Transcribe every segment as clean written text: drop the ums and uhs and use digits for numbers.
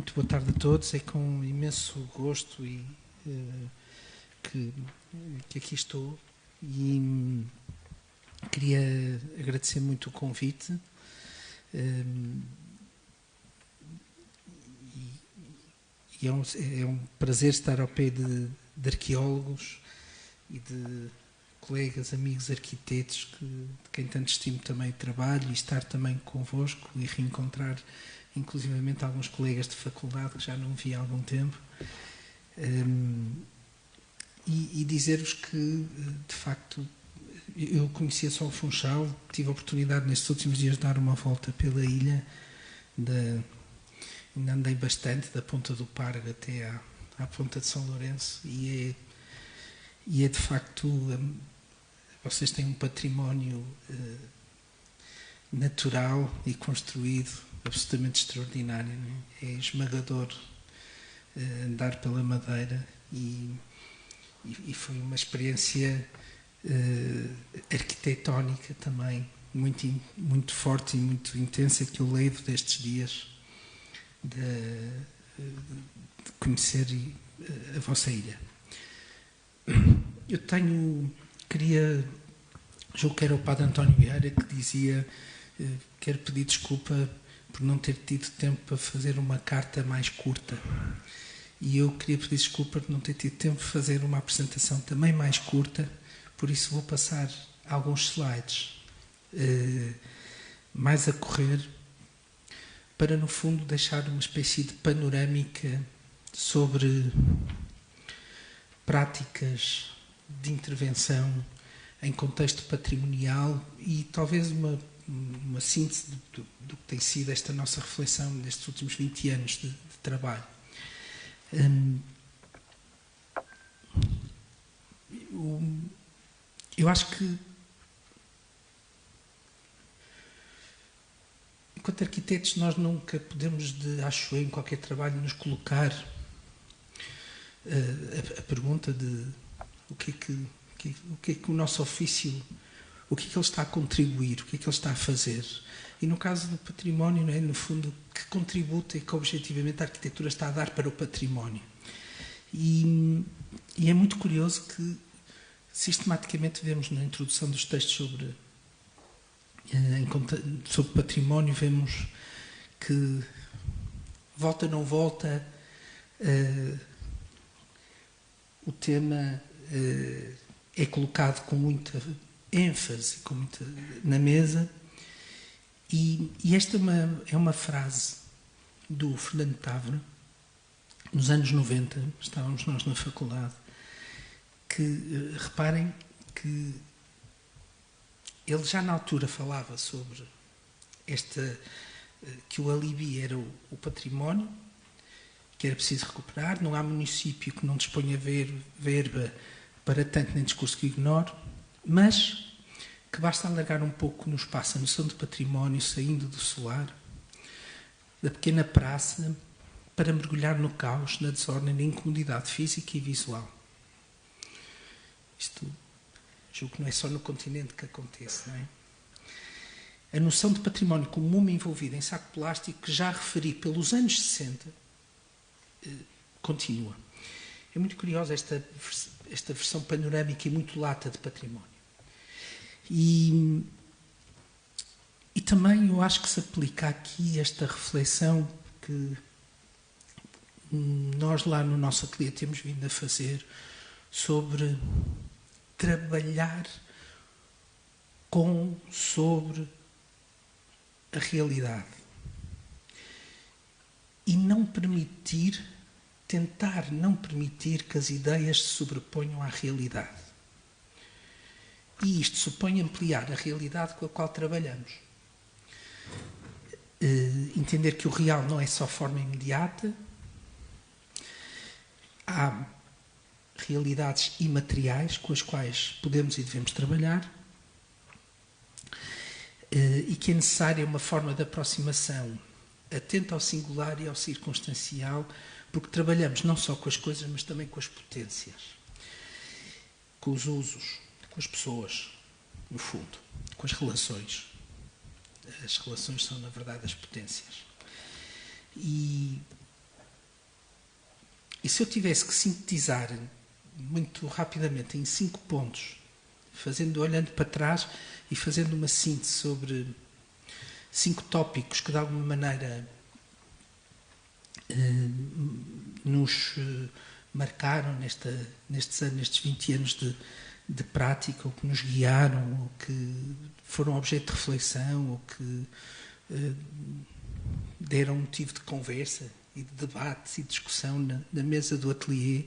Muito boa tarde a todos. É com imenso gosto que aqui estou e queria agradecer muito o convite e é um prazer estar ao pé de arqueólogos e de colegas, amigos arquitetos de quem tanto estimo também o trabalho, e estar também convosco e reencontrar inclusivamente alguns colegas de faculdade que já não vi há algum tempo, e dizer-vos que, de facto, eu conhecia só o Funchal, tive a oportunidade nestes últimos dias de dar uma volta pela ilha, ainda andei bastante, da Ponta do Pargo até à Ponta de São Lourenço, e é de facto, vocês têm um património natural e construído absolutamente extraordinário, não é? É esmagador andar pela Madeira e foi uma experiência arquitetónica também muito forte e muito intensa que eu levo destes dias de conhecer a vossa ilha. Eu julgo que era o Padre António Vieira que dizia: quero pedir desculpa por não ter tido tempo para fazer uma carta mais curta. E eu queria pedir desculpa por não ter tido tempo de fazer uma apresentação também mais curta, por isso vou passar alguns slides mais a correr, para no fundo deixar uma espécie de panorâmica sobre práticas de intervenção em contexto patrimonial e talvez uma síntese do que tem sido esta nossa reflexão nestes últimos 20 anos de trabalho. Eu acho que, enquanto arquitetos, nós nunca podemos, acho eu, em qualquer trabalho, nos colocar a pergunta de o que é que o nosso ofício, o que é que ele está a contribuir, o que é que ele está a fazer. E no caso do património, não é? No fundo, que contributo é que objetivamente a arquitetura está a dar para o património. E é muito curioso que sistematicamente vemos na introdução dos textos sobre património, vemos que volta não volta, o tema é colocado com muita ênfase na mesa, e esta é uma frase do Fernando Távora, nos anos 90, estávamos nós na faculdade, que reparem que ele já na altura falava sobre que o alibi era o património, que era preciso recuperar, não há município que não disponha verba para tanto, nem discurso que ignore, mas que basta alargar um pouco no espaço a noção de património, saindo do solar, da pequena praça, para mergulhar no caos, na desordem, na incomodidade física e visual. Isto, julgo que não é só no continente que acontece, não é? A noção de património como uma envolvida em saco plástico, que já referi pelos anos 60, continua. É muito curiosa esta versão panorâmica e muito lata de património. E também eu acho que se aplica aqui esta reflexão que nós lá no nosso ateliê temos vindo a fazer sobre trabalhar sobre a realidade e tentar não permitir que as ideias se sobreponham à realidade. E isto supõe ampliar a realidade com a qual trabalhamos. Entender que o real não é só forma imediata. Há realidades imateriais com as quais podemos e devemos trabalhar, e que é necessária uma forma de aproximação atenta ao singular e ao circunstancial, porque trabalhamos não só com as coisas, mas também com as potências, com os usos, com as pessoas, no fundo, com as relações. As relações são, na verdade, as potências. E E se eu tivesse que sintetizar muito rapidamente em 5 pontos, olhando para trás e fazendo uma síntese sobre 5 tópicos que de alguma maneira nos marcaram nestes 20 anos de prática, ou que nos guiaram, ou que foram objeto de reflexão, ou que deram motivo de conversa e de debate e de discussão na mesa do ateliê.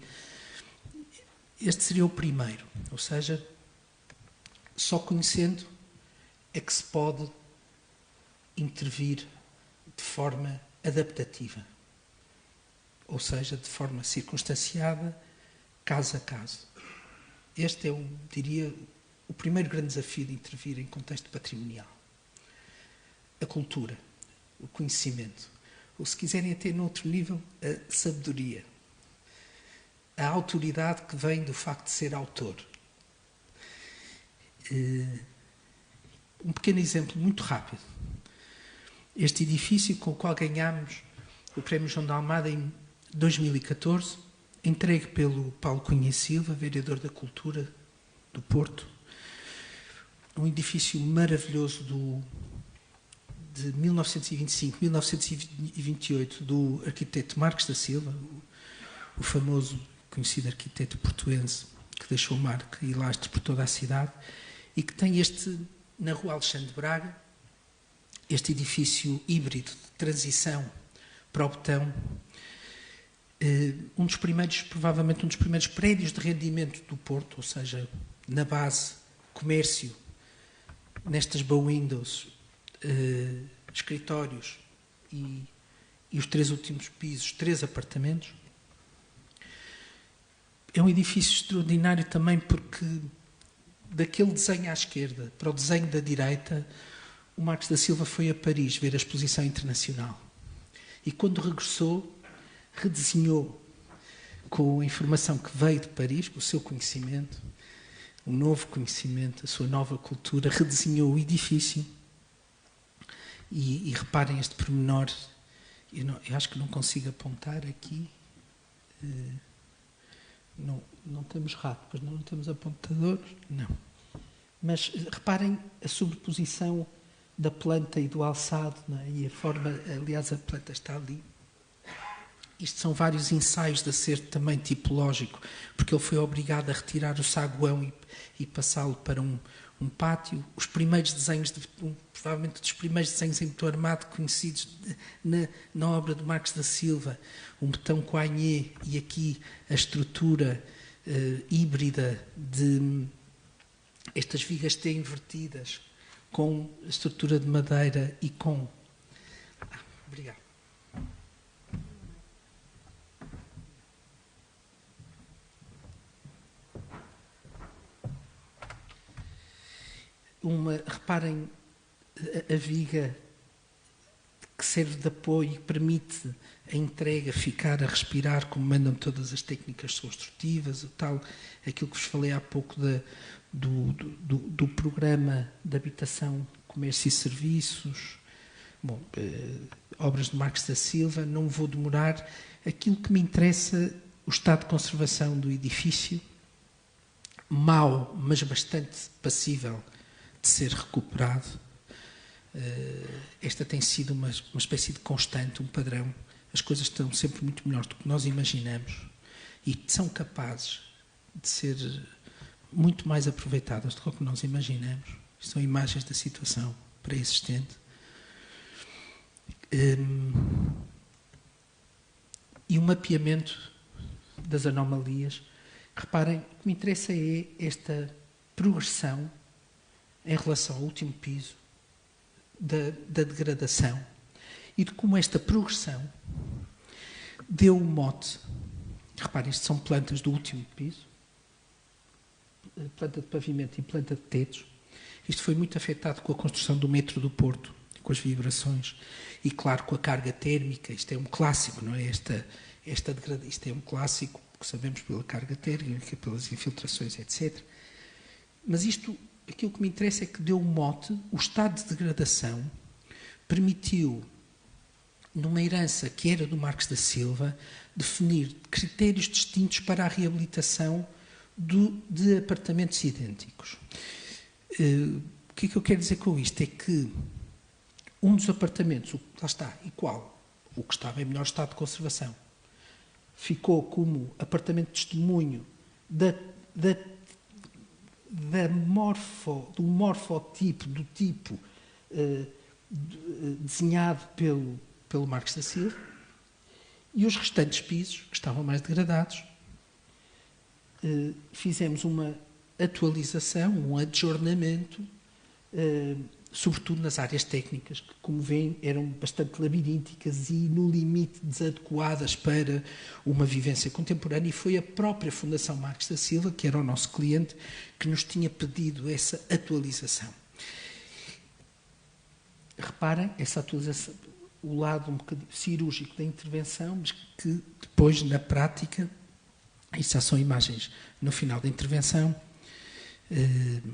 Este seria o primeiro, ou seja, só conhecendo é que se pode intervir de forma adaptativa, ou seja, de forma circunstanciada, caso a caso. Este é, diria, o primeiro grande desafio de intervir em contexto patrimonial. A cultura, o conhecimento, ou se quiserem até noutro nível, a sabedoria, a autoridade que vem do facto de ser autor. Um pequeno exemplo muito rápido. Este edifício com o qual ganhámos o Prémio João de Almada em 2014, entregue pelo Paulo Cunha e Silva, vereador da Cultura do Porto, um edifício maravilhoso de 1925-1928 do arquiteto Marques da Silva, o famoso, conhecido arquiteto portuense que deixou marca e lastre por toda a cidade, e que tem na Rua Alexandre de Braga, este edifício híbrido de transição para o betão, provavelmente um dos primeiros prédios de rendimento do Porto, ou seja, na base, comércio, nestas bow windows, escritórios e os 3 últimos pisos, 3 apartamentos. É um edifício extraordinário também porque daquele desenho à esquerda para o desenho da direita, o Marques da Silva foi a Paris ver a exposição internacional. E quando regressou, redesenhou com a informação que veio de Paris, com o seu conhecimento, um novo conhecimento, a sua nova cultura, redesenhou o edifício. E reparem este pormenor, eu acho que não consigo apontar aqui. Não temos rato, pois não temos apontadores, não. Mas reparem a sobreposição da planta e do alçado, não é? E a forma, aliás, a planta está ali. Isto são vários ensaios de acerto também tipológico, porque ele foi obrigado a retirar o saguão e passá-lo para um pátio. Os primeiros desenhos, provavelmente dos primeiros desenhos em betão armado conhecidos na obra de Marques da Silva, um betão coagné e aqui a estrutura híbrida de estas vigas T invertidas com a estrutura de madeira e com... obrigado. Reparem a viga que serve de apoio e permite a entrega ficar a respirar, como mandam todas as técnicas construtivas, aquilo que vos falei há pouco do programa de habitação, comércio e serviços, obras de Marques da Silva. Não vou demorar. Aquilo que me interessa, o estado de conservação do edifício, mau, mas bastante passível de ser recuperado. Esta tem sido uma espécie de constante, um padrão. As coisas estão sempre muito melhor do que nós imaginamos e são capazes de ser muito mais aproveitadas do que nós imaginamos. São imagens da situação pré-existente. E um mapeamento das anomalias. Reparem, o que me interessa é esta progressão em relação ao último piso da degradação e de como esta progressão deu o mote. Reparem, isto são plantas do último piso, planta de pavimento e planta de tetos. Isto foi muito afetado com a construção do metro do Porto, com as vibrações e, claro, com a carga térmica. Isto é um clássico, não é? Isto é um clássico, que sabemos pela carga térmica, pelas infiltrações, etc. Mas aquilo que me interessa é que deu um mote, o estado de degradação permitiu numa herança que era do Marques da Silva, definir critérios distintos para a reabilitação de apartamentos idênticos. O que é que eu quero dizer com isto? É que um dos apartamentos, lá está, igual, o que estava em melhor estado de conservação, ficou como apartamento de testemunho do morfotipo, do tipo desenhado pelo Marques da Silva, e os restantes pisos, que estavam mais degradados, fizemos uma atualização, um adjornamento, sobretudo nas áreas técnicas, que, como veem, eram bastante labirínticas e, no limite, desadequadas para uma vivência contemporânea, e foi a própria Fundação Marques da Silva, que era o nosso cliente, que nos tinha pedido essa atualização. Reparem, essa atualização, o lado um bocadinho cirúrgico da intervenção, mas que depois, na prática, isto já são imagens no final da intervenção,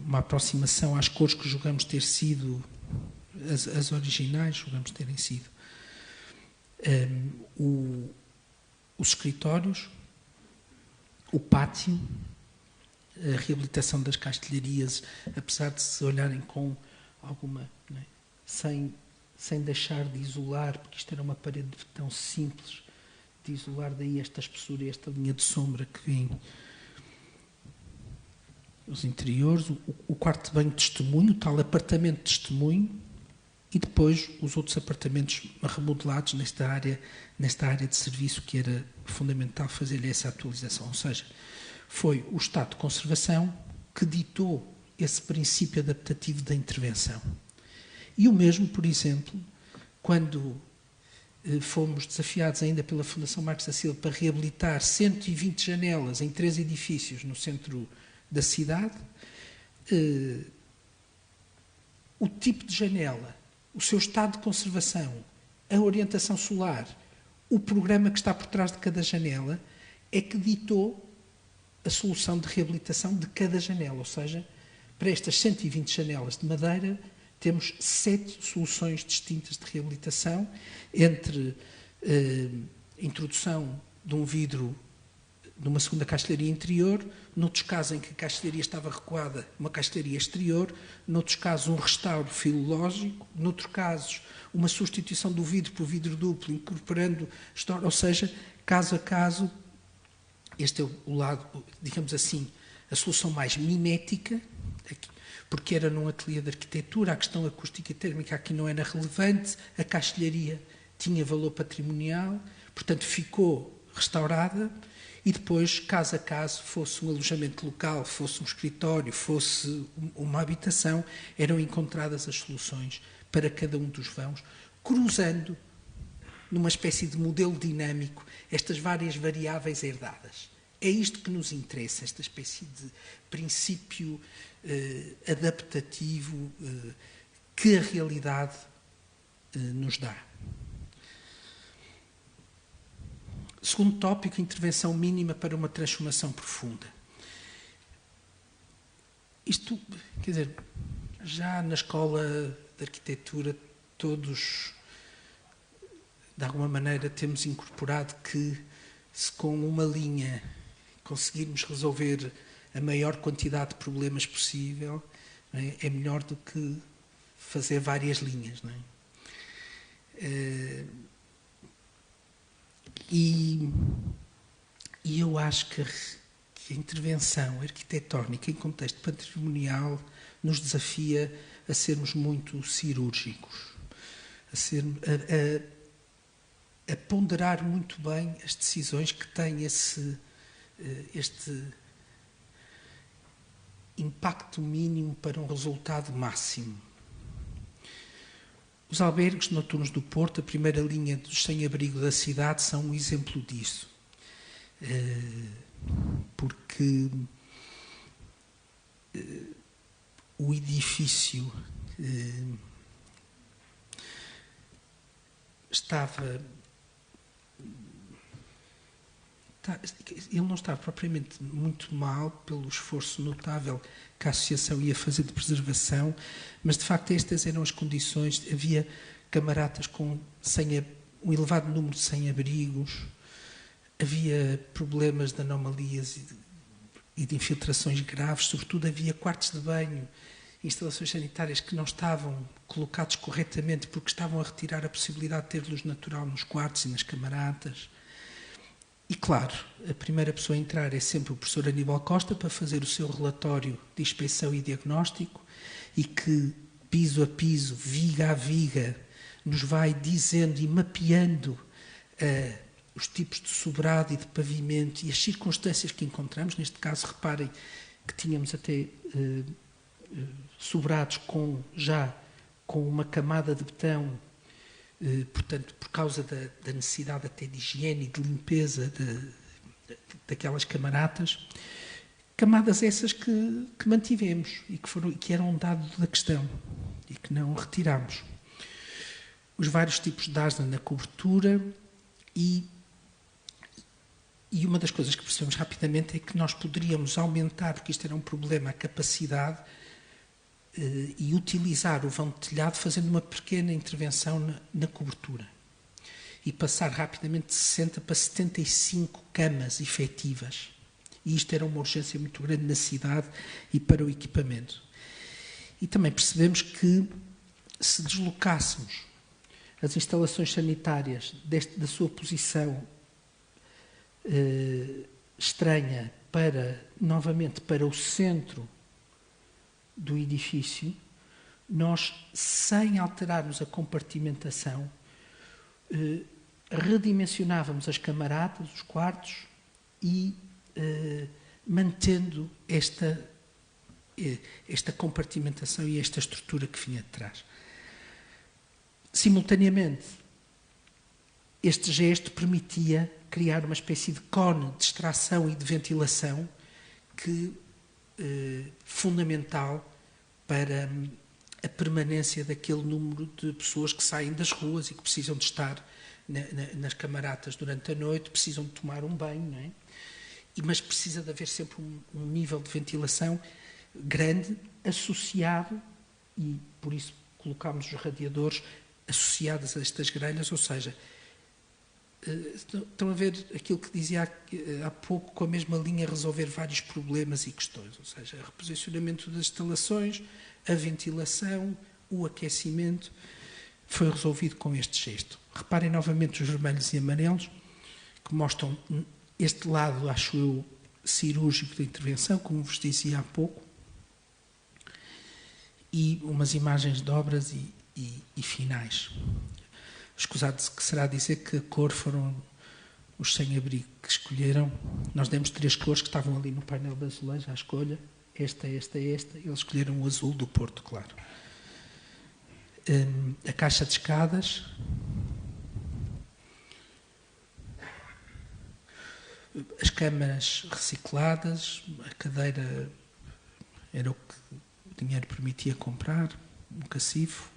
uma aproximação às cores que julgamos ter sido as originais, julgamos terem sido os escritórios, o pátio, a reabilitação das castelharias, apesar de se olharem com alguma, não é? sem deixar de isolar, porque isto era uma parede tão simples, de isolar daí esta espessura e esta linha de sombra que vem. Os interiores, o quarto de banho de testemunho, o tal apartamento de testemunho, e depois os outros apartamentos remodelados nesta área de serviço, que era fundamental fazer-lhe essa atualização. Ou seja, foi o estado de conservação que ditou esse princípio adaptativo da intervenção. E o mesmo, por exemplo, quando fomos desafiados ainda pela Fundação Marques da Silva para reabilitar 120 janelas em 3 edifícios no centro da cidade, o tipo de janela, o seu estado de conservação, a orientação solar, o programa que está por trás de cada janela, é que ditou a solução de reabilitação de cada janela. Ou seja, para estas 120 janelas de madeira, temos 7 soluções distintas de reabilitação, entre introdução de um vidro numa segunda castelharia interior, noutros casos em que a castelharia estava recuada, uma castelharia exterior, noutros casos um restauro filológico, noutros casos uma substituição do vidro por vidro duplo, incorporando história, ou seja, caso a caso. Este é o lado, digamos assim, a solução mais mimética, porque era num ateliê de arquitetura, a questão acústica e térmica aqui não era relevante, a castelharia tinha valor patrimonial, portanto ficou restaurada, e depois, caso a caso, fosse um alojamento local, fosse um escritório, fosse uma habitação, eram encontradas as soluções para cada um dos vãos, cruzando, numa espécie de modelo dinâmico, estas várias variáveis herdadas. É isto que nos interessa, esta espécie de princípio adaptativo que a realidade nos dá. Segundo tópico, intervenção mínima para uma transformação profunda. Isto, quer dizer, já na escola de arquitetura, todos, de alguma maneira, temos incorporado que, se com uma linha conseguirmos resolver a maior quantidade de problemas possível, não é melhor do que fazer várias linhas. Não é? E eu acho que a intervenção arquitetónica em contexto patrimonial nos desafia a sermos muito cirúrgicos, a ponderar muito bem as decisões que têm este impacto mínimo para um resultado máximo. Os albergues noturnos do Porto, a primeira linha dos sem-abrigo da cidade, são um exemplo disso. Porque o edifício ele não estava propriamente muito mal, pelo esforço notável que a Associação ia fazer de preservação, mas de facto estas eram as condições. Havia camaratas com um elevado número de sem-abrigos, havia problemas de anomalias e de infiltrações graves, sobretudo havia quartos de banho, instalações sanitárias que não estavam colocados corretamente porque estavam a retirar a possibilidade de ter luz natural nos quartos e nas camaratas. E, claro, a primeira pessoa a entrar é sempre o professor Aníbal Costa para fazer o seu relatório de inspeção e diagnóstico e que, piso a piso, viga a viga, nos vai dizendo e mapeando os tipos de sobrado e de pavimento e as circunstâncias que encontramos. Neste caso, reparem que tínhamos até sobrados com uma camada de betão, portanto, por causa da necessidade até de higiene e de limpeza daquelas camaratas. Camadas essas que mantivemos e que eram um dado da questão e que não retirámos. Os vários tipos de asna na cobertura e uma das coisas que percebemos rapidamente é que nós poderíamos aumentar, porque isto era um problema, a capacidade e utilizar o vão de telhado fazendo uma pequena intervenção na cobertura e passar rapidamente de 60 para 75 camas efetivas. E isto era uma urgência muito grande na cidade e para o equipamento. E também percebemos que se deslocássemos as instalações sanitárias da sua posição estranha novamente para o centro do edifício, nós, sem alterarmos a compartimentação, redimensionávamos as camaratas, os quartos e mantendo esta compartimentação e esta estrutura que vinha de trás. Simultaneamente, este gesto permitia criar uma espécie de cone de extração e de ventilação fundamental para a permanência daquele número de pessoas que saem das ruas e que precisam de estar nas camaratas durante a noite, precisam de tomar um banho, não é? Mas precisa de haver sempre um nível de ventilação grande, associado, e por isso colocámos os radiadores associados a estas grelhas, ou seja, estão a ver aquilo que dizia há pouco, com a mesma linha, resolver vários problemas e questões, ou seja, o reposicionamento das instalações, a ventilação, o aquecimento, foi resolvido com este gesto. Reparem novamente os vermelhos e amarelos, que mostram este lado, acho eu, cirúrgico da intervenção, como vos dizia há pouco, e umas imagens de obras e finais. Escusado que será dizer que a cor foram os sem-abrigo que escolheram. Nós demos 3 cores que estavam ali no painel de azulejo à escolha. Esta. Eles escolheram o azul do Porto, claro. A caixa de escadas. As camas recicladas. A cadeira era o que o dinheiro permitia comprar. Um cacifo.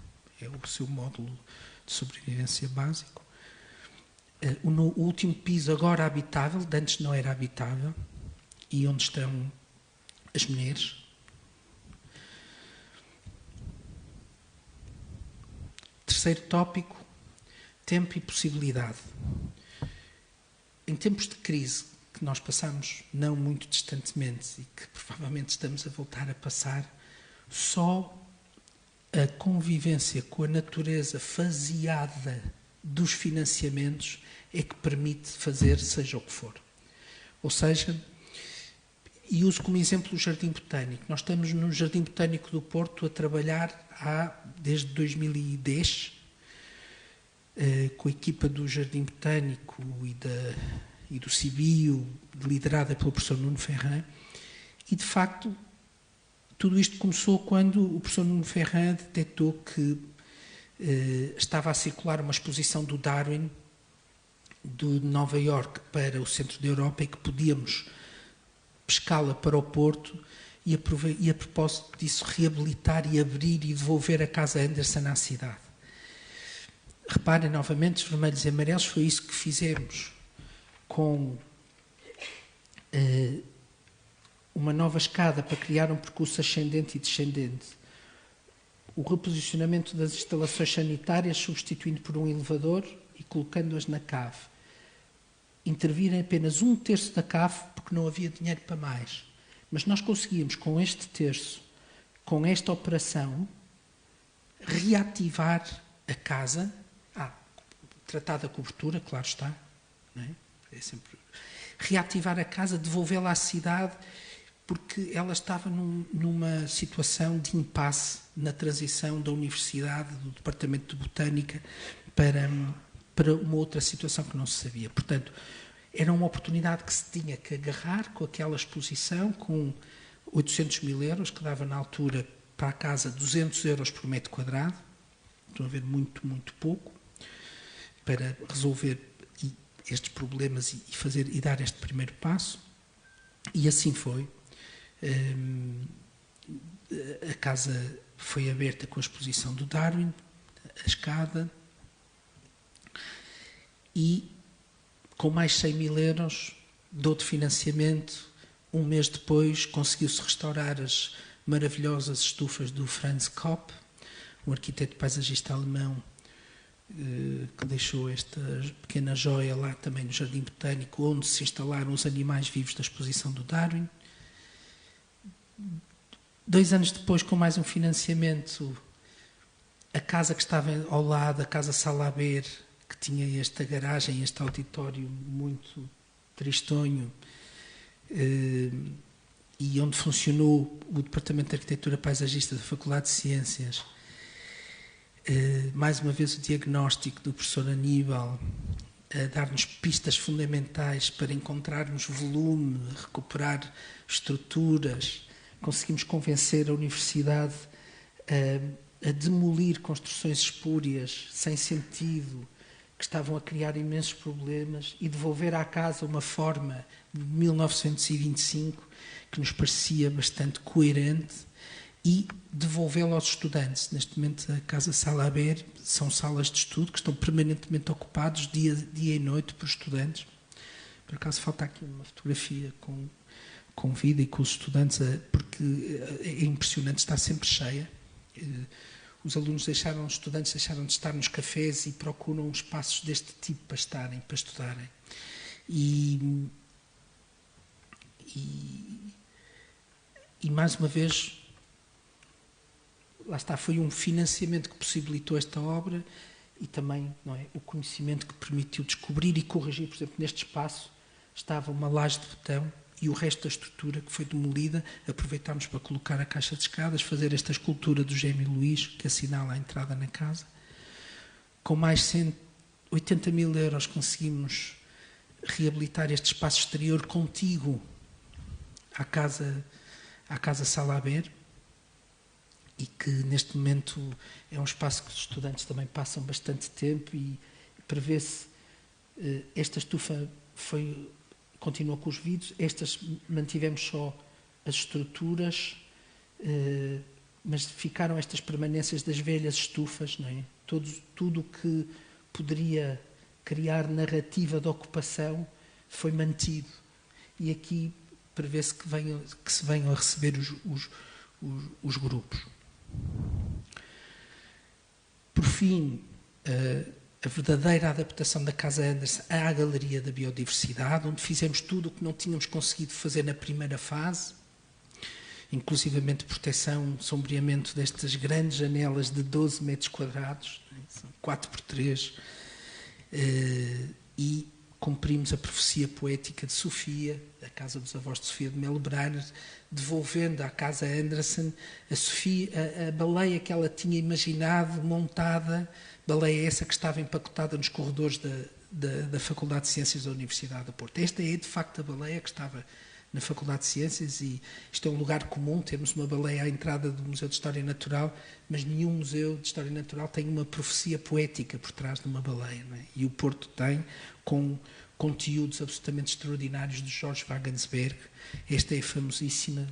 É o seu módulo de sobrevivência básico. O último piso agora habitável, de antes não era habitável, e onde estão as mulheres. Terceiro tópico, tempo e possibilidade. Em tempos de crise que nós passamos não muito distantemente e que provavelmente estamos a voltar a passar, só a convivência com a natureza faseada dos financiamentos é que permite fazer seja o que for. Ou seja, e uso como exemplo o Jardim Botânico. Nós estamos no Jardim Botânico do Porto a trabalhar desde 2010 com a equipa do Jardim Botânico e do CIBIO, liderada pelo professor Nuno Ferrand, e de facto tudo isto começou quando o professor Nuno Ferrand detectou que estava a circular uma exposição do Darwin de Nova Iorque para o centro da Europa e que podíamos pescá-la para o Porto e a propósito disso reabilitar e abrir e devolver a Casa Anderson à cidade. Reparem novamente, os vermelhos e amarelos, foi isso que fizemos com uma nova escada para criar um percurso ascendente e descendente, o reposicionamento das instalações sanitárias substituindo por um elevador e colocando-as na cave, intervir em apenas 1/3 da cave porque não havia dinheiro para mais. Mas nós conseguimos, com este terço, com esta operação, reativar a casa, tratar da cobertura, claro está, não é? É sempre reativar a casa, devolvê-la à cidade, porque ela estava numa situação de impasse na transição da universidade, do departamento de botânica, para uma outra situação que não se sabia. Portanto, era uma oportunidade que se tinha que agarrar com aquela exposição, com 800 mil euros, que dava na altura para a casa 200 euros por metro quadrado. Estão a ver, muito, muito pouco, para resolver estes problemas e dar este primeiro passo. E assim foi. A casa foi aberta com a exposição do Darwin, a escada, e com mais 100 mil euros de outro financiamento, um mês depois conseguiu-se restaurar as maravilhosas estufas do Franz Kopp, um arquiteto paisagista alemão que deixou esta pequena joia lá também no Jardim Botânico, onde se instalaram os animais vivos da exposição do Darwin. 2 anos depois, com mais um financiamento, a casa que estava ao lado, a Casa Salaber, que tinha esta garagem, este auditório muito tristonho, e onde funcionou o Departamento de Arquitetura Paisagista da Faculdade de Ciências. Mais uma vez o diagnóstico do professor Aníbal, a dar-nos pistas fundamentais para encontrarmos volume, recuperar estruturas. Conseguimos convencer a universidade a demolir construções espúrias, sem sentido, que estavam a criar imensos problemas, e devolver à casa uma forma de 1925 que nos parecia bastante coerente, e devolvê-la aos estudantes. Neste momento, a Casa Salaber são salas de estudo que estão permanentemente ocupados dia e noite por estudantes. Por acaso falta aqui uma fotografia com vida e com os estudantes, porque é impressionante, está sempre cheia. Os estudantes deixaram de estar nos cafés e procuram espaços deste tipo para estudarem. E mais uma vez, lá está, foi um financiamento que possibilitou esta obra, e também, não é, o conhecimento que permitiu descobrir e corrigir. Por exemplo, neste espaço estava uma laje de betão, e o resto da estrutura que foi demolida aproveitámos para colocar a caixa de escadas, fazer esta escultura do Gêmeo Luís, que assinala a entrada na casa. Com mais 180 mil euros conseguimos reabilitar este espaço exterior contíguo à Casa Salaber, e que neste momento é um espaço que os estudantes também passam bastante tempo, e prevê-se, esta estufa continua com os vidros, estas mantivemos só as estruturas, mas ficaram estas permanências das velhas estufas, não é? Tudo o que poderia criar narrativa de ocupação foi mantido, e aqui prevê-se que se venham a receber os grupos. Por fim, a verdadeira adaptação da Casa Anderson à Galeria da Biodiversidade, onde fizemos tudo o que não tínhamos conseguido fazer na primeira fase, inclusivamente proteção, sombreamento destas grandes janelas de 12 metros quadrados, 4x3, e cumprimos a profecia poética de Sofia, a casa dos avós de Sofia de Melo Brainer, devolvendo à Casa Anderson a baleia que ela tinha imaginado, montada, baleia essa que estava empacotada nos corredores da Faculdade de Ciências da Universidade do Porto. Esta é, de facto, a baleia que estava na Faculdade de Ciências, e isto é um lugar comum, temos uma baleia à entrada do Museu de História Natural, mas nenhum museu de História Natural tem uma profecia poética por trás de uma baleia, não é? E o Porto tem, com conteúdos absolutamente extraordinários de Jorge Wagensberg. Esta é a famosíssima,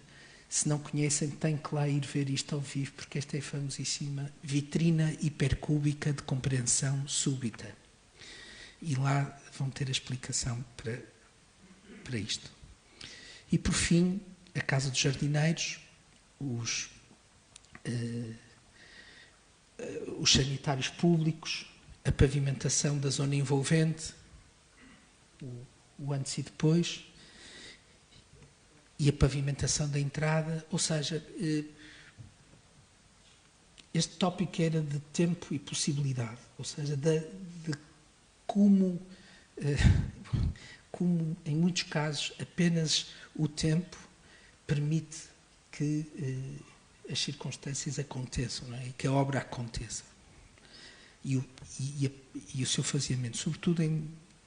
se não conhecem, têm que lá ir ver isto ao vivo, porque esta é a famosíssima vitrina hipercúbica de compreensão súbita. E lá vão ter a explicação para isto. E, por fim, a Casa dos Jardineiros, os sanitários públicos, a pavimentação da zona envolvente, o antes e depois, e a pavimentação da entrada, ou seja, este tópico era de tempo e possibilidade, ou seja, de como, como em muitos casos apenas o tempo permite que as circunstâncias aconteçam, não é? E que a obra aconteça. E o seu faziamento, sobretudo,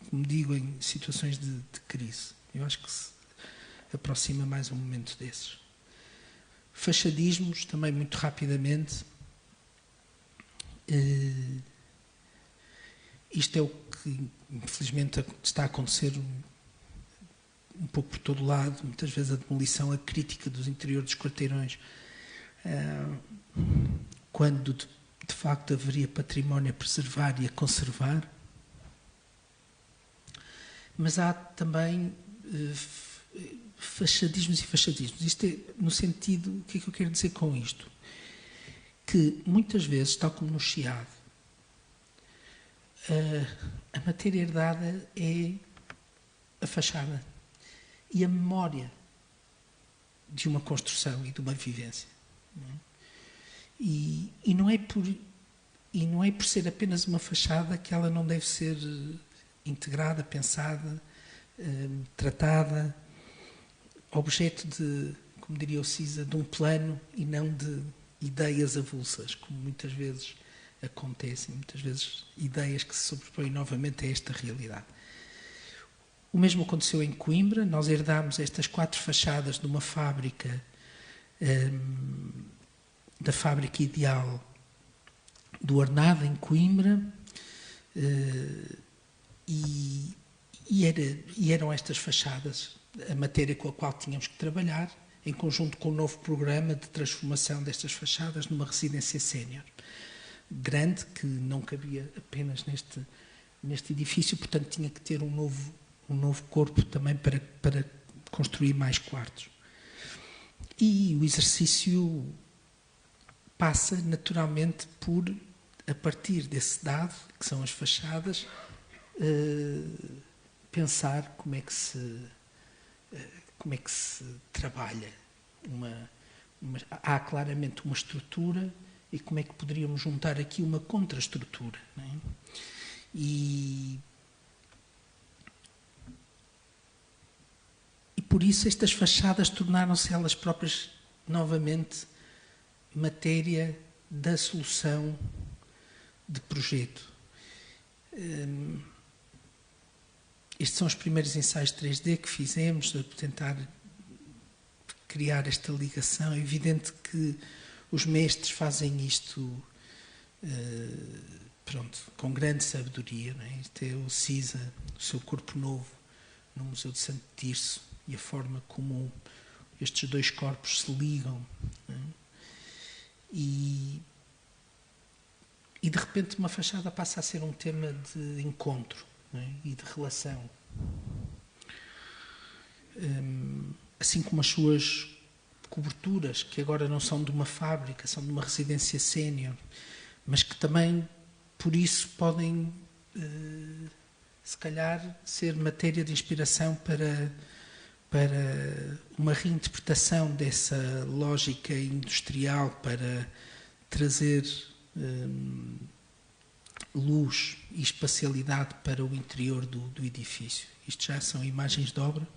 como digo, em situações de crise. Eu acho que se aproxima mais um momento desses. Fachadismos, também muito rapidamente. Isto é o que, infelizmente, está a acontecer um pouco por todo lado, muitas vezes a demolição, a crítica dos interiores dos quarteirões, quando de facto haveria património a preservar e a conservar. Mas há também fachadismos e fachadismos. Isto é, no sentido, o que é que eu quero dizer com isto? Que muitas vezes, tal como no Chiado, a matéria herdada é a fachada e a memória de uma construção e de uma vivência. Não é? E não é por ser apenas uma fachada que ela não deve ser integrada, pensada, tratada, objeto de, como diria o Cisa, de um plano e não de ideias avulsas, como muitas vezes acontecem, muitas vezes ideias que se sobrepõem novamente a esta realidade. O mesmo aconteceu em Coimbra. Nós herdámos estas 4 fachadas de uma fábrica, da fábrica ideal do Arnado, em Coimbra, e eram estas fachadas a matéria com a qual tínhamos que trabalhar, em conjunto com o novo programa de transformação destas fachadas numa residência sénior grande, que não cabia apenas neste edifício, portanto tinha que ter um novo corpo também para construir mais quartos. E o exercício passa naturalmente por, a partir desse dado, que são as fachadas, pensar como é que se trabalha. Há claramente uma estrutura, e como é que poderíamos juntar aqui uma contraestrutura, não é? E por isso estas fachadas tornaram-se elas próprias novamente matéria da solução de projeto. Estes são os primeiros ensaios 3D que fizemos a tentar criar esta ligação. É evidente que os mestres fazem isto com grande sabedoria. Não é? Isto é o Cisa, o seu corpo novo, no Museu de Santo Tirso, e a forma como estes 2 corpos se ligam. Não é? E de repente uma fachada passa a ser um tema de encontro, não é? E de relação. Assim como as suas coberturas, que agora não são de uma fábrica, são de uma residência sénior, mas que também, por isso, podem, se calhar, ser matéria de inspiração para uma reinterpretação dessa lógica industrial, para trazer luz e espacialidade para o interior do edifício. Isto já são imagens de obra.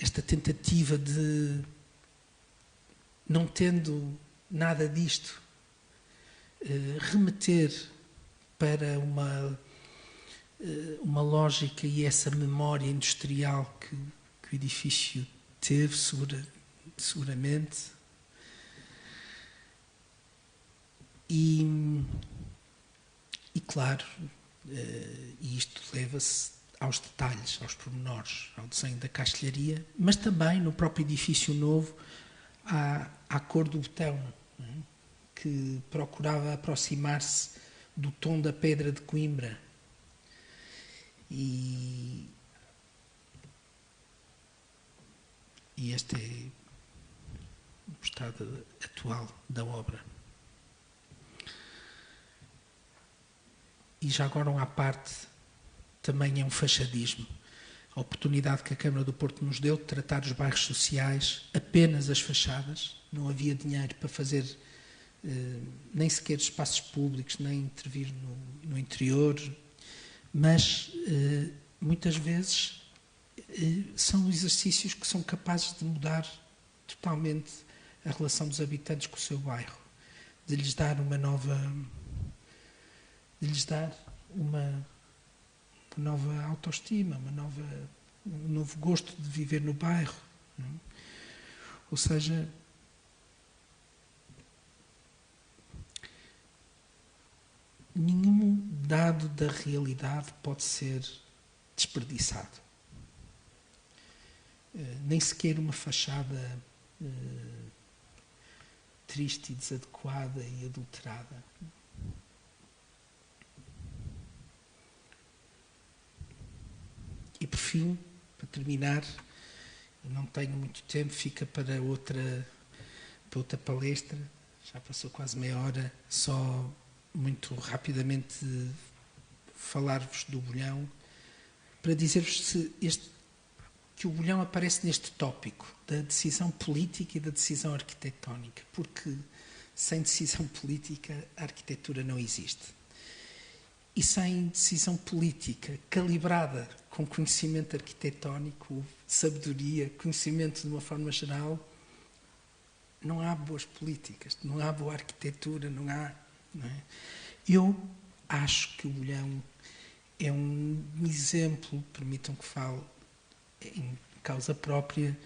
Esta tentativa de, não tendo nada disto, remeter para uma lógica e essa memória industrial que o edifício teve, seguramente. E claro, e isto leva-se aos detalhes, aos pormenores, ao desenho da castelharia, mas também no próprio edifício novo à cor do betão, não é? Que procurava aproximar-se do tom da pedra de Coimbra. E este é o estado atual da obra. e já agora à parte, também é um fachadismo. A oportunidade que a Câmara do Porto nos deu de tratar os bairros sociais apenas as fachadas, não havia dinheiro para fazer nem sequer espaços públicos, nem intervir no interior, mas muitas vezes são exercícios que são capazes de mudar totalmente a relação dos habitantes com o seu bairro, de lhes dar uma nova autoestima, um novo gosto de viver no bairro. Não é? Ou seja, nenhum dado da realidade pode ser desperdiçado. Nem sequer uma fachada triste e desadequada e adulterada. E por fim, para terminar, não tenho muito tempo, fica para outra palestra, já passou quase meia hora, só muito rapidamente falar-vos do bolhão, para dizer-vos que o bolhão aparece neste tópico da decisão política e da decisão arquitetónica, porque sem decisão política a arquitetura não existe. E sem decisão política calibrada com conhecimento arquitetónico, sabedoria, conhecimento de uma forma geral, não há boas políticas, não há boa arquitetura, não é? Eu acho que o bolhão é um exemplo, permitam que fale em causa própria,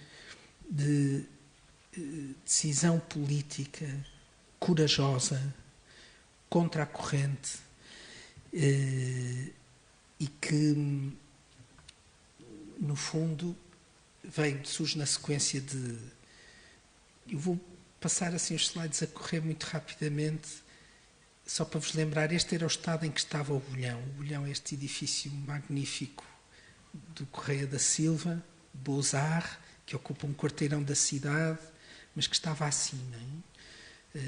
de decisão política corajosa, contra a corrente, e que, no fundo, surge na sequência de... Eu vou passar assim os slides a correr muito rapidamente, só para vos lembrar, este era o estado em que estava o bolhão. O bolhão é este edifício magnífico do Correia da Silva, Beaux-Arts, que ocupa um quarteirão da cidade, mas que estava assim, não é?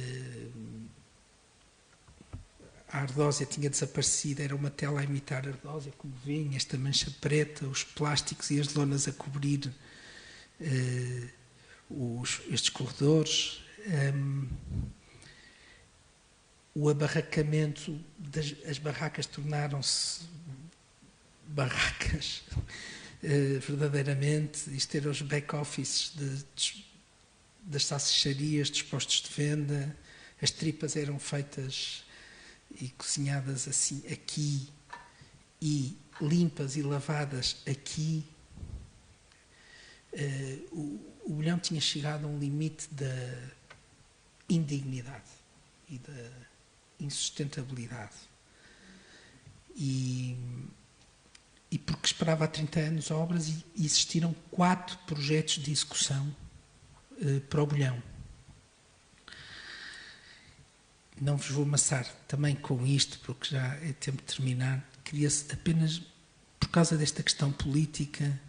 A ardósia tinha desaparecido, era uma tela a imitar a ardósia, como veem, esta mancha preta, os plásticos e as lonas a cobrir estes corredores. O abarracamento, as barracas tornaram-se barracas, verdadeiramente. Isto eram os back-offices das salsicharias, dos postos de venda. As tripas eram feitas e cozinhadas assim aqui, e limpas e lavadas aqui. O bolhão tinha chegado a um limite da indignidade e da insustentabilidade. E porque esperava há 30 anos obras, e existiram 4 projetos de execução para o bolhão. Não vos vou amassar também com isto, porque já é tempo de terminar. Queria apenas, por causa desta questão política,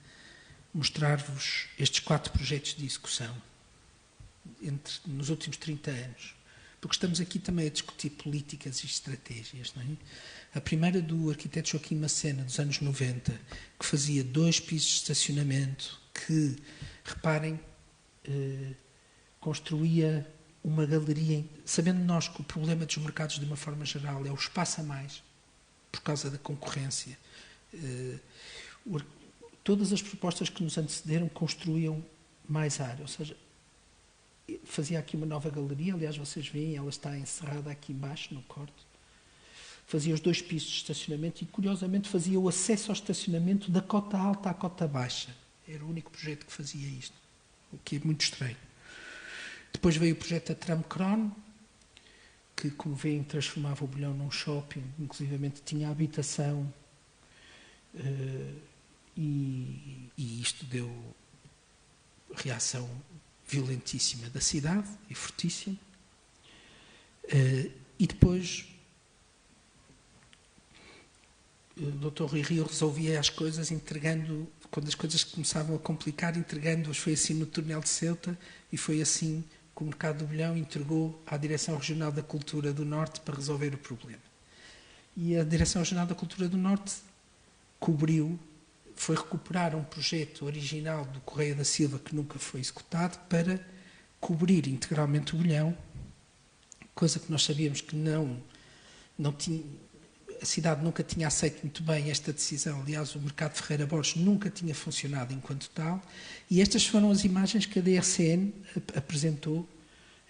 mostrar-vos estes 4 projetos de execução nos últimos 30 anos. Porque estamos aqui também a discutir políticas e estratégias, não é? A primeira do arquiteto Joaquim Macena, dos anos 90, que fazia 2 pisos de estacionamento, que, reparem, construía uma galeria, sabendo nós que o problema dos mercados, de uma forma geral, é o espaço a mais, por causa da concorrência. Todas as propostas que nos antecederam construíam mais área, ou seja, fazia aqui uma nova galeria, aliás, vocês veem, ela está encerrada aqui embaixo, no corte. Fazia os 2 pisos de estacionamento e, curiosamente, fazia o acesso ao estacionamento da cota alta à cota baixa. Era o único projeto que fazia isto, o que é muito estranho. Depois veio o projeto da Tramcron, que, como veem, transformava o bolhão num shopping, inclusivamente tinha habitação, e isto deu reação violentíssima da cidade, e fortíssima. E depois o Dr. Rui Rio resolvia as coisas entregando, quando as coisas começavam a complicar, entregando-as. Foi assim no Túnel de Ceuta, e foi assim que o Mercado do Bolhão entregou à Direção Regional da Cultura do Norte para resolver o problema. E a Direção-Geral da Cultura do Norte foi recuperar um projeto original do Correia da Silva que nunca foi executado para cobrir integralmente o Bolhão, coisa que nós sabíamos que não tinha, a cidade nunca tinha aceito muito bem esta decisão. Aliás, o mercado de Ferreira Borges nunca tinha funcionado enquanto tal, e estas foram as imagens que a DRCN apresentou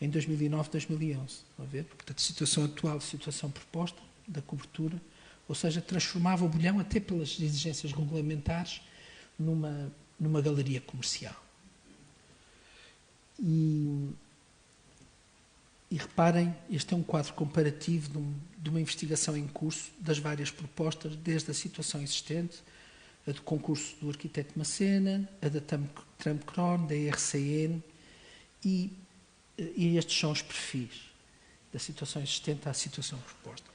em 2009, 2011. A ver? Portanto, situação atual, situação proposta da cobertura, ou seja, transformava o Bolhão, até pelas exigências regulamentares, numa galeria comercial. E reparem, este é um quadro comparativo de uma investigação em curso das várias propostas, desde a situação existente, a do concurso do arquiteto Macena, a da Tramcron, da RCN, e estes são os perfis da situação existente à situação proposta.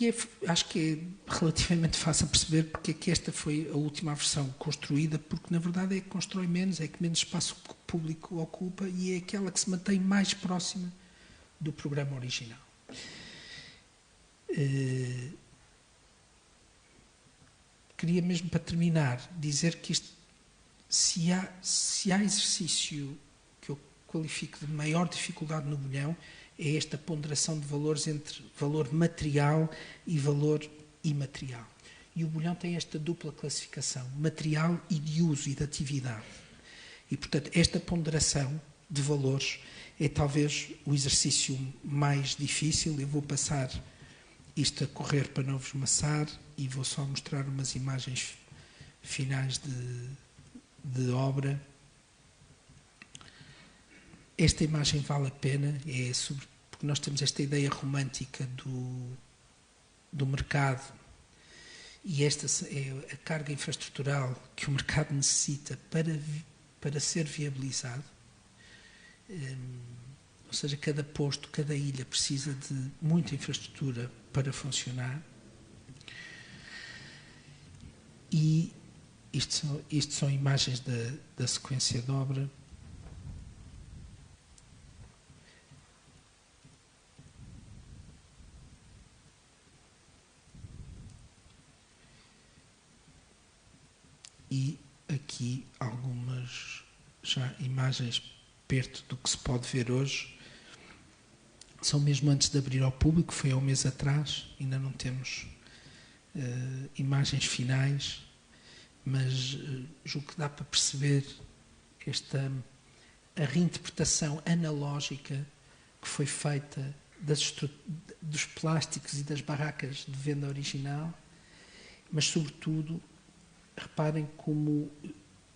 E acho que é relativamente fácil perceber porque é que esta foi a última versão construída, porque na verdade é que constrói menos, é que menos espaço público ocupa e é aquela que se mantém mais próxima do programa original. Queria mesmo, para terminar, dizer que se há exercício que eu qualifico de maior dificuldade no Bolhão, é esta ponderação de valores entre valor material e valor imaterial. E o Bolhão tem esta dupla classificação, material e de uso e de atividade. E, portanto, esta ponderação de valores é talvez o exercício mais difícil. Eu vou passar isto a correr para não vos maçar e vou só mostrar umas imagens finais de obra. Esta imagem vale a pena, porque nós temos esta ideia romântica do mercado, e esta é a carga infraestrutural que o mercado necessita para ser viabilizado. Ou seja, cada posto, cada ilha precisa de muita infraestrutura para funcionar. E isto são imagens da sequência de obra. E aqui algumas já imagens perto do que se pode ver hoje. São mesmo antes de abrir ao público, foi há um mês atrás, ainda não temos imagens finais, mas julgo que dá para perceber a reinterpretação analógica que foi feita dos plásticos e das barracas de venda original, mas sobretudo reparem como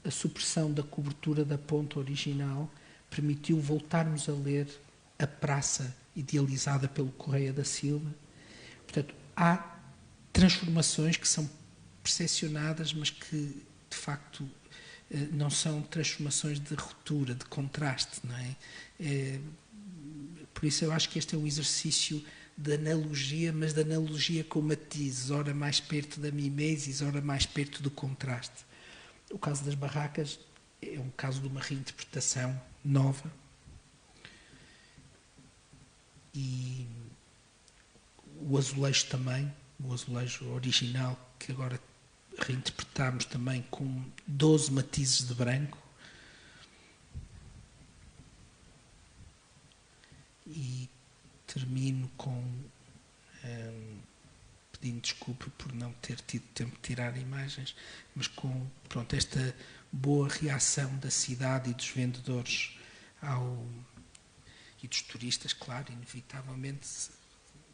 a supressão da cobertura da ponta original permitiu voltarmos a ler a praça idealizada pelo Correia da Silva. Portanto, há transformações que são percepcionadas, mas que, de facto, não são transformações de ruptura, de contraste, não é? Por isso eu acho que este é um exercício de analogia, mas de analogia com matizes, ora mais perto da mimesis, ora mais perto do contraste. O caso das barracas é um caso de uma reinterpretação nova. E o azulejo também, o azulejo original, que agora reinterpretámos também com 12 matizes de branco. E termino pedindo desculpa por não ter tido tempo de tirar imagens, mas com esta boa reação da cidade e dos vendedores e dos turistas, claro, inevitavelmente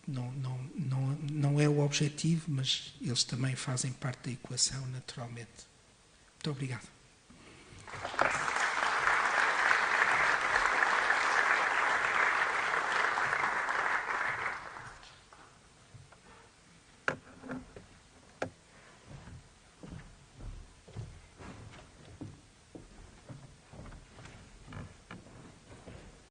não é o objetivo, mas eles também fazem parte da equação naturalmente. Muito obrigado.